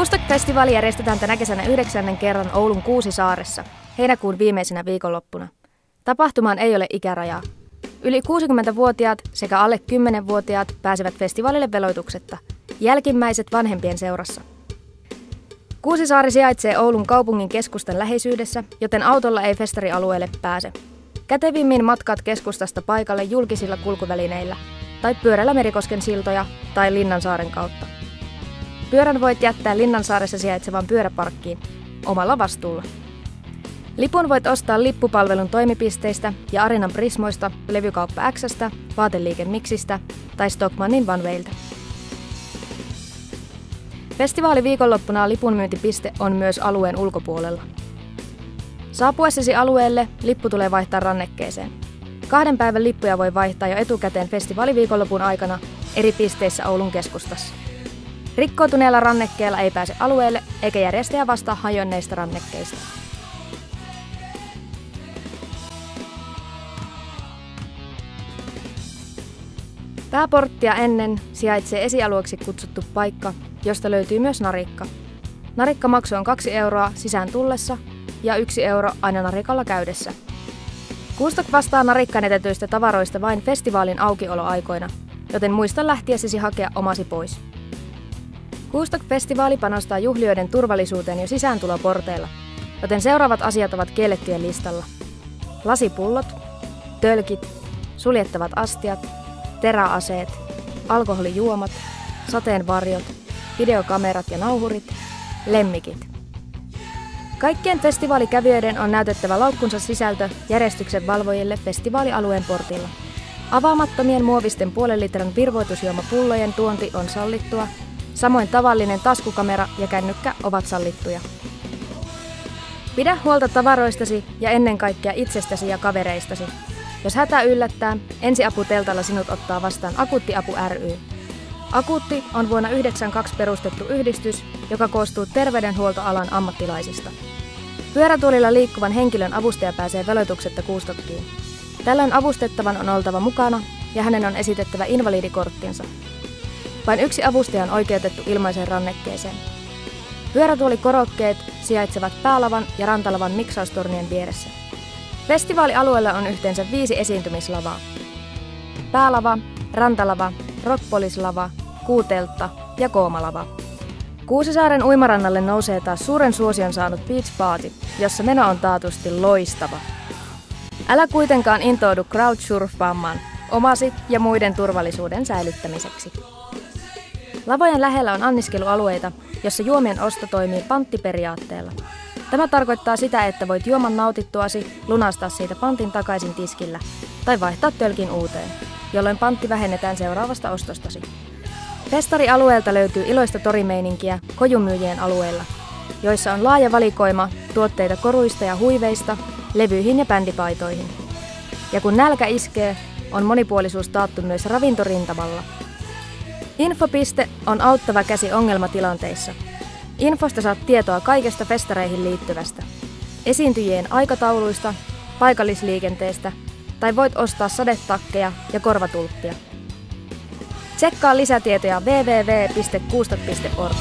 Kuustok-festivaali järjestetään tänä kesänä 9. kerran Oulun Kuusisaaressa, heinäkuun viimeisenä viikonloppuna. Tapahtumaan ei ole ikärajaa. Yli 60-vuotiaat sekä alle 10-vuotiaat pääsevät festivaalille veloituksetta, jälkimmäiset vanhempien seurassa. Kuusisaari sijaitsee Oulun kaupungin keskustan läheisyydessä, joten autolla ei festarialueelle pääse. Kätevimmin matkaat keskustasta paikalle julkisilla kulkuvälineillä tai pyörällä Merikosken siltoja tai Linnansaaren kautta. Pyörän voit jättää Linnansaaressa sijaitsevaan pyöräparkkiin omalla vastuulla. Lipun voit ostaa lippupalvelun toimipisteistä ja Arinan Prismoista, Levykauppa X:stä, Vaateliike Mixistä tai Stockmannin OneWayltä. Festivaali viikonloppuna lipunmyyntipiste on myös alueen ulkopuolella. Saapuessasi alueelle lippu tulee vaihtaa rannekkeeseen. 2 päivän lippuja voi vaihtaa jo etukäteen festivaaliviikonlopun aikana eri pisteissä Oulun keskustassa. Rikkoutuneella rannekkeella ei pääse alueelle eikä järjestäjä vastaa hajonneista rannekkeista. Pääporttia ennen sijaitsee esialueeksi kutsuttu paikka, josta löytyy myös narikka. Narikkamaksu on 2 euroa sisään tullessa ja 1 euro aina narikalla käydessä. Kuustok vastaa narikkaan etetyistä tavaroista vain festivaalin aukioloaikoina, joten muista lähtiessäsi hakea omasi pois. Kuustok-festivaali panostaa juhlijoiden turvallisuuteen jo sisääntuloporteilla, joten seuraavat asiat ovat kiellettyjen listalla. Lasipullot, tölkit, suljettavat astiat, teräaseet, alkoholijuomat, sateenvarjot, videokamerat ja nauhurit, lemmikit. Kaikkien festivaalikävijöiden on näytettävä laukkunsa sisältö järjestyksen valvojille festivaalialueen portilla. Avaamattomien muovisten 0,5 litran virvoitusjuomapullojen tuonti on sallittua, samoin tavallinen taskukamera ja kännykkä ovat sallittuja. Pidä huolta tavaroistasi ja ennen kaikkea itsestäsi ja kavereistasi. Jos hätä yllättää, ensiaputeltalla sinut ottaa vastaan Akuutti Apu ry. Akuutti on vuonna 1992 perustettu yhdistys, joka koostuu terveydenhuoltoalan ammattilaisista. Pyörätuolilla liikkuvan henkilön avustaja pääsee veloituksetta Kuustokkiin. Tällöin avustettavan on oltava mukana ja hänen on esitettävä invalidikorttinsa. Vain 1 avustaja on oikeutettu ilmaiseen rannekkeeseen. Pyörätuolikorokkeet sijaitsevat päälavan ja rantalavan miksaustornien vieressä. Festivaalialueella on yhteensä 5 esiintymislavaa. Päälava, rantalava, Rockpolislava, Kuuteltta ja Koomalava. Kuusisaaren uimarannalle nousee taas suuren suosion saanut Beach Party, jossa meno on taatusti loistava. Älä kuitenkaan intoudu crowdsurffaamaan omasi ja muiden turvallisuuden säilyttämiseksi. Lavojen lähellä on anniskelualueita, jossa juomien osto toimii panttiperiaatteella. Tämä tarkoittaa sitä, että voit juoman nautittuasi lunastaa siitä pantin takaisin tiskillä tai vaihtaa tölkin uuteen, jolloin pantti vähennetään seuraavasta ostostasi. Festarialueelta löytyy iloista torimeininkiä kojumyyjien alueella, joissa on laaja valikoima tuotteita koruista ja huiveista, levyihin ja bändipaitoihin. Ja kun nälkä iskee, on monipuolisuus taattu myös ravintorintamalla. Infopiste on auttava käsi ongelmatilanteissa. Infosta saat tietoa kaikesta festareihin liittyvästä, esiintyjien aikatauluista, paikallisliikenteestä tai voit ostaa sadetakkeja ja korvatulppia. Tsekkaa lisätietoja www.kuustok.org.